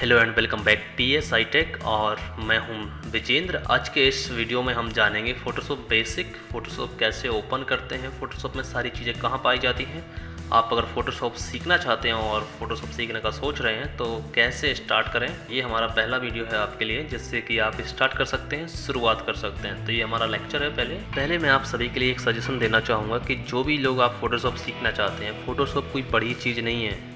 Hello and welcome back TS I tech और मैं हूं विजेंद्र। आज के इस वीडियो में हम जानेंगे फ़ोटोशॉप बेसिक, फ़ोटोशॉप कैसे ओपन करते हैं, फ़ोटोशॉप में सारी चीज़ें कहां पाई जाती हैं। आप अगर फ़ोटोशॉप सीखना चाहते हैं और फ़ोटोशॉप सीखने का सोच रहे हैं तो कैसे स्टार्ट करें, ये हमारा पहला वीडियो है आपके लिए, जिससे कि आप स्टार्ट कर सकते हैं, शुरुआत कर सकते हैं। तो ये हमारा लेक्चर है। पहले मैं आप सभी के लिए एक सजेशन देना चाहूँगा कि जो भी लोग आप फ़ोटोशॉप सीखना चाहते हैं, फ़ोटोशॉप कोई बड़ी चीज़ नहीं है।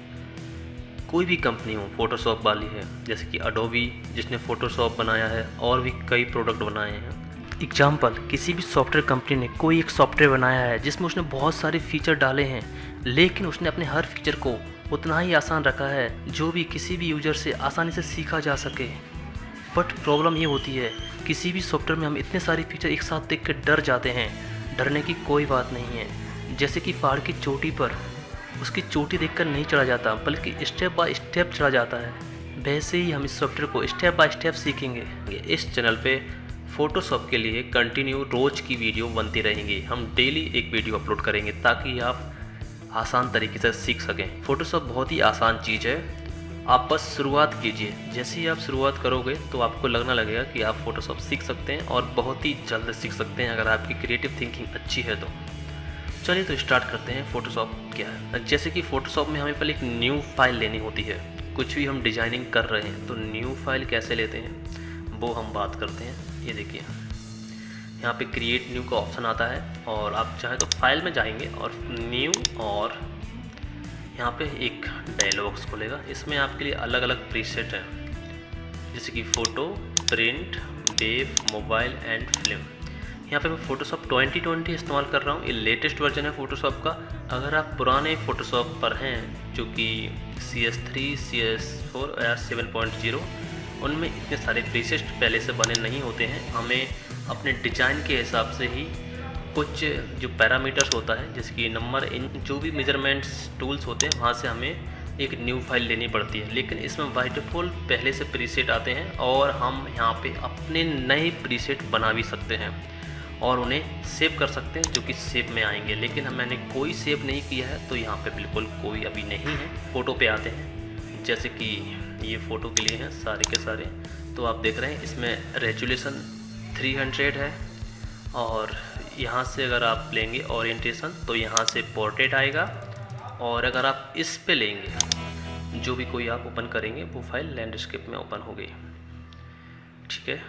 कोई भी कंपनी हो फ़ोटोशॉप वाली है, जैसे कि अडोबी जिसने फ़ोटोशॉप बनाया है और भी कई प्रोडक्ट बनाए हैं। एग्जाम्पल, किसी भी सॉफ्टवेयर कंपनी ने कोई एक सॉफ्टवेयर बनाया है जिसमें उसने बहुत सारे फीचर डाले हैं, लेकिन उसने अपने हर फीचर को उतना ही आसान रखा है जो भी किसी भी यूज़र से आसानी से सीखा जा सके। बट प्रॉब्लम ये होती है, किसी भी सॉफ्टवेयर में हम इतने सारे फीचर एक साथ देख कर डर जाते हैं। डरने की कोई बात नहीं है। जैसे कि पहाड़ की चोटी पर उसकी चोटी देखकर नहीं चढ़ा जाता, बल्कि स्टेप बाय स्टेप चढ़ा जाता है। वैसे ही हम इस सॉफ्टवेयर को स्टेप बाय स्टेप सीखेंगे। इस चैनल पे फ़ोटोशॉप के लिए कंटिन्यू रोज़ की वीडियो बनती रहेंगी। हम डेली एक वीडियो अपलोड करेंगे ताकि आप आसान तरीके से सीख सकें। फ़ोटोशॉप बहुत ही आसान चीज़ है, आप बस शुरुआत कीजिए। जैसे ही आप शुरुआत करोगे तो आपको लगना लगेगा कि आप फ़ोटोशॉप सीख सकते हैं और बहुत ही जल्द सीख सकते हैं, अगर आपकी क्रिएटिव थिंकिंग अच्छी है तो। चलिए तो स्टार्ट करते हैं। फ़ोटोशॉप क्या है। जैसे कि फ़ोटोशॉप में हमें पहले एक न्यू फाइल लेनी होती है। कुछ भी हम डिजाइनिंग कर रहे हैं तो न्यू फाइल कैसे लेते हैं वो हम बात करते हैं। ये देखिए, यहाँ पे क्रिएट न्यू का ऑप्शन आता है और आप चाहें तो फाइल में जाएंगे और न्यू, और यहाँ पे एक डायलॉग बॉक्स खुलेगा। इसमें आपके लिए अलग अलग प्रीसेट हैं, जैसे कि photo, print, wave, mobile and film. यहाँ पे मैं फ़ोटोशॉप 2020 इस्तेमाल कर रहा हूँ। ये लेटेस्ट वर्जन है फ़ोटोशॉप का। अगर आप पुराने फ़ोटोशॉप पर हैं, जो कि CS3, CS4 या 7.0, उनमें इतने सारे प्रीसेट पहले से बने नहीं होते हैं। हमें अपने डिज़ाइन के हिसाब से ही कुछ जो पैरामीटर्स होता है, जैसे कि नंबर, इन जो भी मेजरमेंट्स टूल्स होते हैं, वहाँ से हमें एक न्यू फाइल लेनी पड़ती है। लेकिन इसमें बाय डिफ़ॉल्ट पहले से प्रीसेट आते हैं और हम यहाँ पे अपने नए प्रीसेट बना भी सकते हैं और उन्हें सेव कर सकते हैं, जो कि सेव में आएंगे। लेकिन मैंने कोई सेव नहीं किया है तो यहाँ पे बिल्कुल कोई अभी नहीं है। फ़ोटो पे आते हैं, जैसे कि ये फ़ोटो के लिए हैं सारे के सारे। तो आप देख रहे हैं इसमें रेजोल्यूशन 300 है, और यहाँ से अगर आप लेंगे ओरिएंटेशन तो यहाँ से पोर्ट्रेट आएगा, और अगर आप इस पे लेंगे, जो भी कोई आप ओपन करेंगे वो फाइल लैंडस्केप में ओपन हो गई। ठीक है,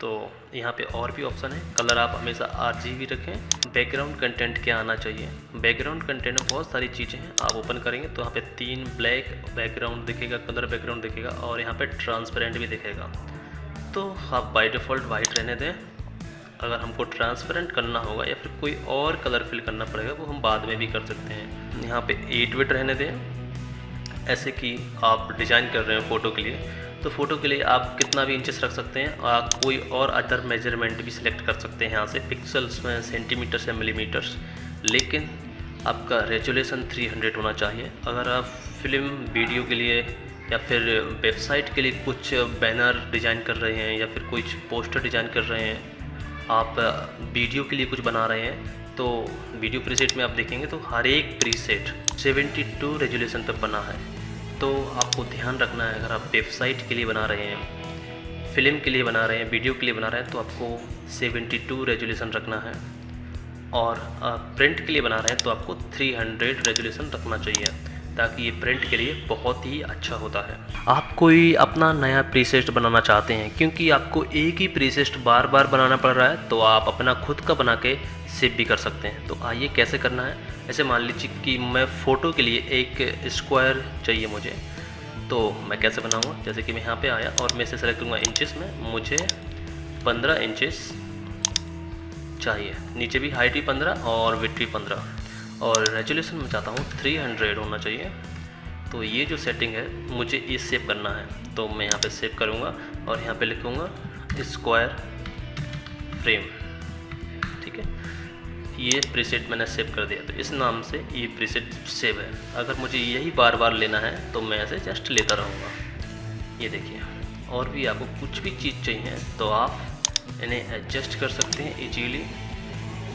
तो यहाँ पे और भी ऑप्शन है। कलर आप हमेशा RGB रखें। बैकग्राउंड कंटेंट क्या आना चाहिए। बैकग्राउंड कंटेंट में बहुत सारी चीज़ें हैं। आप ओपन करेंगे तो यहाँ पे 3 ब्लैक बैकग्राउंड दिखेगा, कलर बैकग्राउंड दिखेगा, और यहाँ पे ट्रांसपेरेंट भी दिखेगा। तो आप बाय डिफ़ॉल्ट वाइट रहने दें। अगर हमको ट्रांसपेरेंट करना होगा या फिर कोई और कलर फिल करना पड़ेगा, वो हम बाद में भी कर सकते हैं। यहाँ पे 8 बिट रहने दें। ऐसे कि आप डिज़ाइन कर रहे हैं फ़ोटो के लिए, तो फ़ोटो के लिए आप कितना भी इंचेस रख सकते हैं। आप कोई और अदर मेजरमेंट भी सिलेक्ट कर सकते हैं यहाँ से, पिक्सल्स में, सेंटीमीटर्स या मिलीमीटर्स। लेकिन आपका रेजोल्यूशन 300 होना चाहिए। अगर आप फिल्म, वीडियो के लिए या फिर वेबसाइट के लिए कुछ बैनर डिज़ाइन कर रहे हैं या फिर कुछ पोस्टर डिज़ाइन कर रहे हैं, आप वीडियो के लिए कुछ बना रहे हैं, तो वीडियो प्रीसेट में आप देखेंगे तो हर एक प्रीसेट 72 रेजोल्यूशन पर बना है। तो आपको ध्यान रखना है, अगर आप वेबसाइट के लिए बना रहे हैं, फिल्म के लिए बना रहे हैं, वीडियो के लिए बना रहे हैं, तो आपको 72 रेजोल्यूशन रखना है, और प्रिंट के लिए बना रहे हैं तो आपको 300 रेजोल्यूशन रखना चाहिए, ताकि ये प्रिंट के लिए बहुत ही अच्छा होता है। आप कोई अपना नया प्रीसेट बनाना चाहते हैं, क्योंकि आपको एक ही प्रीसेट बार बार बनाना पड़ रहा है, तो आप अपना खुद का बना के सेव भी कर सकते हैं। तो आइए कैसे करना है। ऐसे मान लीजिए कि मैं फ़ोटो के लिए एक स्क्वायर चाहिए मुझे, तो मैं कैसे बनाऊंगा। जैसे कि मैं यहाँ पे आया और मैं इसे सेलेक्ट करूँगा इंचेस में। मुझे 15 इंचेस चाहिए, नीचे भी हाइट भी 15 और विड्थ भी 15, और रेजोल्यूशन में चाहता हूँ 300 होना चाहिए। तो ये जो सेटिंग है मुझे ये सेव करना है, तो मैं यहाँ पे सेव करूँगा और यहाँ पे लिखूँगा स्क्वायर फ्रेम। ठीक है, ये प्रीसेट मैंने सेव कर दिया, तो इस नाम से ये प्रीसेट सेव है। अगर मुझे यही बार बार लेना है तो मैं ऐसे जस्ट लेता रहूँगा। ये देखिए, और भी आपको कुछ भी चीज़ चाहिए तो आप इन्हें एडजस्ट कर सकते हैं ईजीली।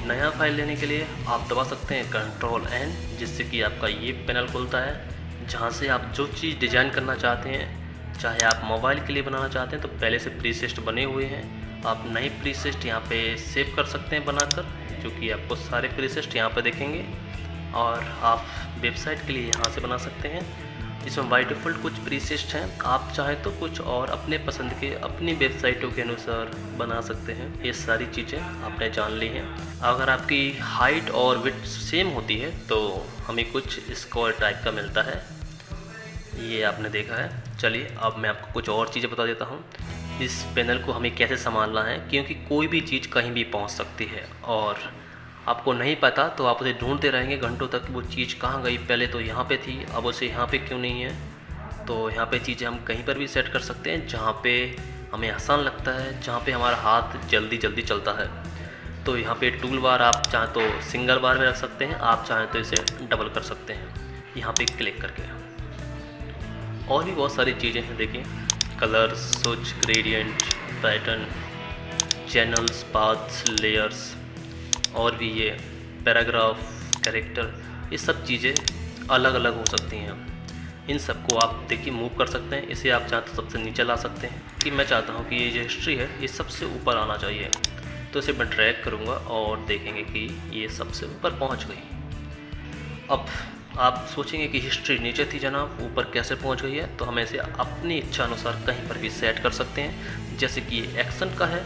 नया फाइल लेने के लिए आप दबा सकते हैं Ctrl+N, जिससे कि आपका ये पैनल खुलता है, जहाँ से आप जो चीज़ डिज़ाइन करना चाहते हैं चाहे आप मोबाइल के लिए बनाना चाहते हैं तो पहले से प्रीसेट बने हुए हैं, आप नए प्रीसेट यहाँ पे सेव कर सकते हैं बनाकर, जो कि आपको सारे प्रीसेट यहाँ पे दिखेंगे। और आप वेबसाइट के लिए यहाँ से बना सकते हैं। इसमें बाय डिफ़ॉल्ट कुछ प्रीसेट हैं, आप चाहें तो कुछ और अपने पसंद के अपनी वेबसाइटों के अनुसार बना सकते हैं। ये सारी चीज़ें आपने जान ली हैं। अगर आपकी हाइट और विड्थ सेम होती है तो हमें कुछ स्कोर टाइप का मिलता है, ये आपने देखा है। चलिए अब मैं आपको कुछ और चीज़ें बता देता हूँ। इस पैनल को हमें कैसे संभालना है, क्योंकि कोई भी चीज़ कहीं भी पहुँच सकती है और आपको नहीं पता तो आप उसे ढूंढते रहेंगे घंटों तक, वो चीज़ कहाँ गई, पहले तो यहाँ पे थी अब उसे यहाँ पे क्यों नहीं है। तो यहाँ पे चीज़ें हम कहीं पर भी सेट कर सकते हैं जहाँ पे हमें आसान लगता है, जहाँ पे हमारा हाथ जल्दी चलता है। तो यहाँ पे टूल बार आप चाहें तो सिंगल बार में रख सकते हैं, आप चाहें तो इसे डबल कर सकते हैं यहाँ पे क्लिक करके। और भी बहुत सारी चीज़ें हैं, देखिए colour, switch, gradient, pattern, channels, paths, layers, और भी ये पैराग्राफ, कैरेक्टर, ये सब चीज़ें अलग अलग हो सकती हैं। इन सबको आप देखिए मूव कर सकते हैं। इसे आप चाहते तो सबसे नीचे ला सकते हैं, कि मैं चाहता हूँ कि ये जो हिस्ट्री है ये सबसे ऊपर आना चाहिए, तो इसे मैं ड्रैग करूँगा और देखेंगे कि ये सबसे ऊपर पहुँच गई। अब आप सोचेंगे कि हिस्ट्री नीचे थी जनाब, ऊपर कैसे पहुँच गई है। तो हम इसे अपनी इच्छा अनुसार कहीं पर भी सेट कर सकते हैं। जैसे कि ये एक्शन का है,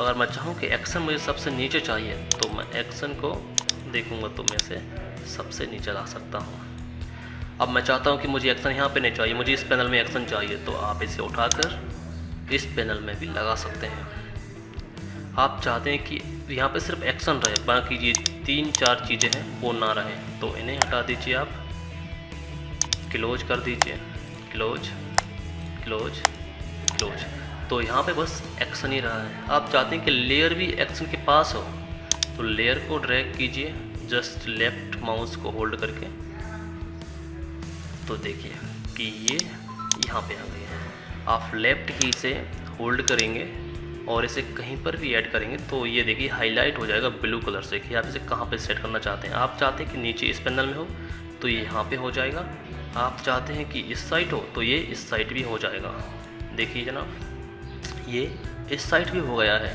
अगर मैं चाहूँ कि एक्शन मुझे सबसे नीचे चाहिए तो मैं एक्शन को देखूँगा तो मैं इसे सबसे नीचे ला सकता हूँ। अब मैं चाहता हूँ कि मुझे एक्शन यहाँ पे नहीं चाहिए, मुझे इस पैनल में एक्शन चाहिए, तो आप इसे उठाकर इस पैनल में भी लगा सकते हैं। आप चाहते हैं कि यहाँ पे सिर्फ एक्शन रहे, बाकी ये 3-4 चीज़ें हैं वो ना रहें, तो इन्हें हटा दीजिए, आप क्लोज कर दीजिए, क्लोज क्लोज क्लोज। तो यहाँ पे बस एक्शन ही रहा है। आप चाहते हैं कि लेयर भी एक्शन के पास हो, तो लेयर को ड्रैग कीजिए जस्ट लेफ्ट माउस को होल्ड करके, तो देखिए कि ये यहाँ पे आ गई है। आप लेफ्ट की से होल्ड करेंगे और इसे कहीं पर भी ऐड करेंगे तो ये देखिए हाईलाइट हो जाएगा ब्लू कलर से कि आप इसे कहाँ पे सेट करना चाहते हैं। आप चाहते हैं कि नीचे इस पैनल में हो तो ये यहाँ पे हो जाएगा, आप चाहते हैं कि इस साइड हो तो ये इस साइड भी हो जाएगा। देखिए जनाब ये इस साइड भी हो गया है।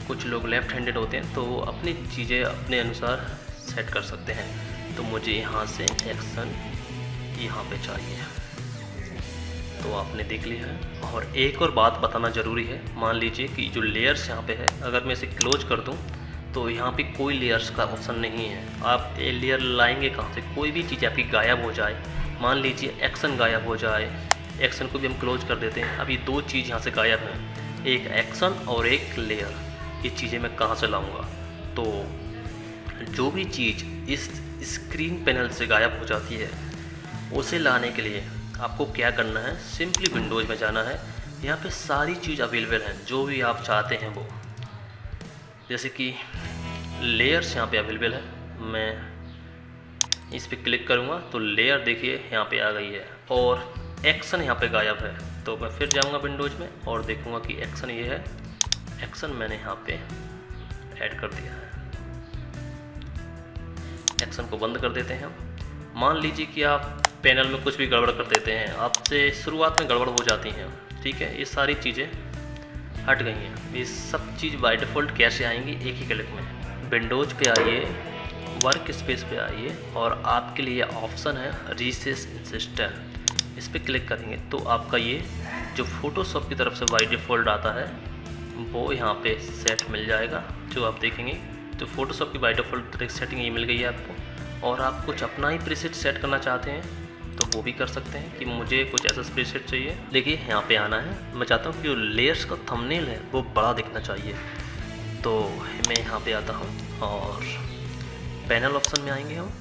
कुछ लोग लेफ़्ट हैंडेड होते हैं तो वो अपनी चीज़ें अपने अनुसार सेट कर सकते हैं। तो मुझे यहाँ से एक्शन यहाँ पे चाहिए, तो आपने देख लिया है। और एक और बात बताना ज़रूरी है, मान लीजिए कि जो लेयर्स यहाँ पे है, अगर मैं इसे क्लोज कर दूँ तो यहाँ पे कोई लेयर्स का ऑप्शन नहीं है। आप ये लेयर लाएंगे कहाँ से, कोई भी चीज़ आपकी गायब हो जाए, मान लीजिए एक्शन गायब हो जाए, एक्शन को भी हम क्लोज कर देते हैं। अभी 2 चीज़ यहाँ से गायब हैं, एक एक्शन और एक लेयर। ये चीज़ें मैं कहाँ से लाऊंगा? तो जो भी चीज़ इस स्क्रीन पैनल से गायब हो जाती है उसे लाने के लिए आपको क्या करना है, सिंपली विंडोज़ में जाना है। यहाँ पे सारी चीज़ अवेलेबल हैं जो भी आप चाहते हैं वो, जैसे कि लेयर्स यहाँ पे अवेलेबल है। मैं इस पर क्लिक करूँगा तो लेयर देखिए यहाँ पे आ गई है और एक्शन यहाँ पे गायब है। तो मैं फिर जाऊँगा विंडोज़ में और देखूँगा कि एक्शन ये है, एक्शन मैंने यहाँ पे ऐड कर दिया है। एक्शन को बंद कर देते हैं हम। मान लीजिए कि आप पैनल में कुछ भी गड़बड़ कर देते हैं, आपसे शुरुआत में गड़बड़ हो जाती हैं, ठीक है, ये सारी चीज़ें हट गई हैं। ये सब चीज़ बाय डिफ़ॉल्ट कैसे आएंगी, एक ही क्लिक में विंडोज़ पे आइए, वर्क स्पेस पे आइए और आपके लिए ऑप्शन है रिसेस इंस्टेंट, इस पर क्लिक करेंगे तो आपका ये जो फोटोशॉप की तरफ से बाय डिफ़ॉल्ट आता है वो यहाँ पे सेट मिल जाएगा। जो आप देखेंगे तो फोटोशॉप की बाय डिफ़ॉल्ट सेटिंग ये मिल गई है आपको। और आप कुछ अपना ही प्रीसेट सेट करना चाहते हैं तो वो भी कर सकते हैं कि मुझे कुछ ऐसा प्रीसेट चाहिए। देखिए यहाँ पे आना है, मैं चाहता हूँ कि जो लेयर्स का थंबनेल है वो बड़ा दिखना चाहिए, तो मैं यहाँ पे आता हूँ और पैनल ऑप्शन में आएंगे हम,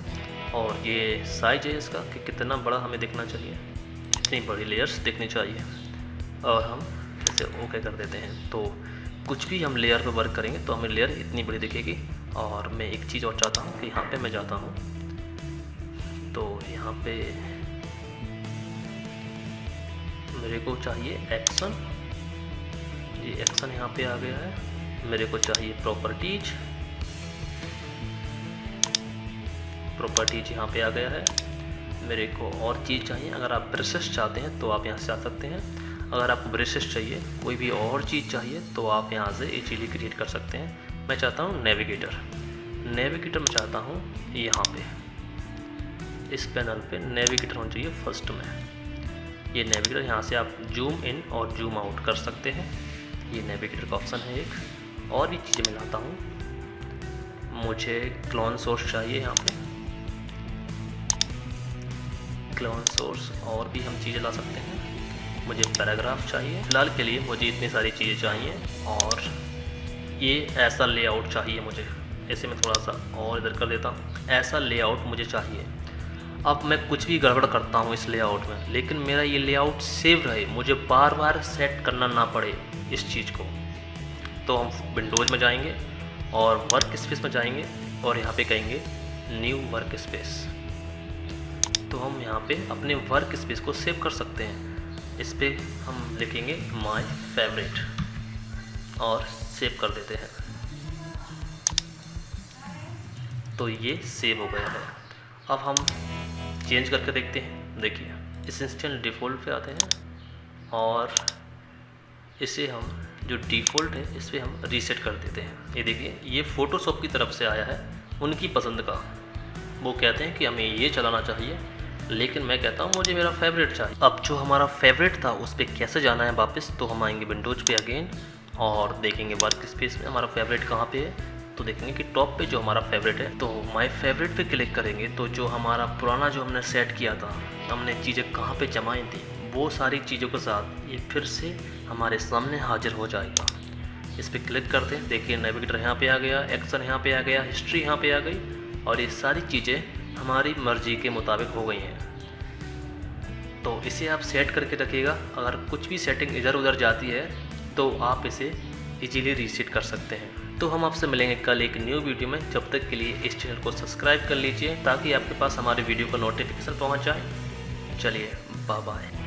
और ये साइज है इसका कि कितना बड़ा हमें दिखना चाहिए, इतनी बड़ी लेयर्स दिखनी चाहिए, और हम इसे ओके कर देते हैं। तो कुछ भी हम लेयर पे वर्क करेंगे तो हमें लेयर इतनी बड़ी दिखेगी। और मैं एक चीज़ और चाहता हूँ कि यहाँ पे मैं जाता हूँ तो यहाँ पे मेरे को चाहिए एक्शन, ये एक्शन यहाँ पे आ गया है। मेरे को चाहिए प्रॉपर्टीज, प्रॉपर्टीज यहाँ पे आ गया है। मेरे को और चीज़ चाहिए, अगर आप ब्रशेस चाहते हैं तो आप यहाँ से आ सकते हैं। अगर आपको ब्रेसेस चाहिए, कोई भी और चीज़ चाहिए तो आप यहाँ से इजीली क्रिएट कर सकते हैं। मैं चाहता हूँ नेविगेटर मैं चाहता हूँ यहाँ पे इस पैनल पे नेविगेटर होना चाहिए फर्स्ट में। ये नेविगेटर, यहाँ से आप जूम इन और जूम आउट कर सकते हैं। ये नेविगेटर का ऑप्शन है एक। और भी चीज़ें मैं लाता हूँ, मुझे क्लोन सोर्स चाहिए यहाँ पे, क्लोन सोर्स, और भी हम चीज़ें ला सकते हैं। मुझे पैराग्राफ चाहिए, फिलहाल के लिए मुझे इतनी सारी चीज़ें चाहिए। और ये ऐसा लेआउट चाहिए मुझे, ऐसे मैं थोड़ा सा और इधर कर देता हूँ। ऐसा लेआउट मुझे चाहिए। अब मैं कुछ भी गड़बड़ करता हूँ इस लेआउट में, लेकिन मेरा ये लेआउट सेव रहे, मुझे बार बार सेट करना ना पड़े इस चीज़ को। तो हम विंडोज़ में जाएंगे और वर्क स्पेस में जाएंगे और यहाँ पे कहेंगे न्यू वर्क स्पेस। तो हम यहाँ पे अपने वर्क स्पेस को सेव कर सकते हैं। इस पर हम लिखेंगे माय फेवरेट और सेव कर देते हैं। तो ये सेव हो गया है। अब हम चेंज करके देखते हैं। देखिए, इस इंस्टेंट डिफ़ॉल्ट पे आते हैं और इसे हम जो डिफ़ॉल्ट है इस पर हम रीसेट कर देते हैं। ये देखिए, ये फ़ोटोशॉप की तरफ से आया है, उनकी पसंद का। वो कहते हैं कि हमें ये चलाना चाहिए, लेकिन मैं कहता हूँ मुझे मेरा फेवरेट चाहिए। अब जो हमारा फेवरेट था उस पर कैसे जाना है वापस, तो हम आएंगे विंडोज़ पे अगेन और देखेंगे वर्क स्पेस में हमारा फेवरेट कहाँ पे है। तो देखेंगे कि टॉप पे जो हमारा फेवरेट है, तो माय फेवरेट पे क्लिक करेंगे तो जो हमारा पुराना जो हमने सेट किया था, हमने चीज़ें कहाँ पे जमाई थी, वो सारी चीज़ों के साथ ये फिर से हमारे सामने हाजिर हो जाएगा। इस पर क्लिक करते हैं, देखिए नेविगेटर यहाँ पे आ गया, एक्शन यहाँ पे आ गया, हिस्ट्री यहाँ पे आ गई और ये सारी चीज़ें हमारी मर्जी के मुताबिक हो गई हैं। तो इसे आप सेट करके रखिएगा। अगर कुछ भी सेटिंग इधर उधर जाती है तो आप इसे इजीली रीसेट कर सकते हैं। तो हम आपसे मिलेंगे कल एक न्यू वीडियो में। जब तक के लिए इस चैनल को सब्सक्राइब कर लीजिए ताकि आपके पास हमारे वीडियो का नोटिफिकेशन पहुंच जाए। चलिए, बाय बाय।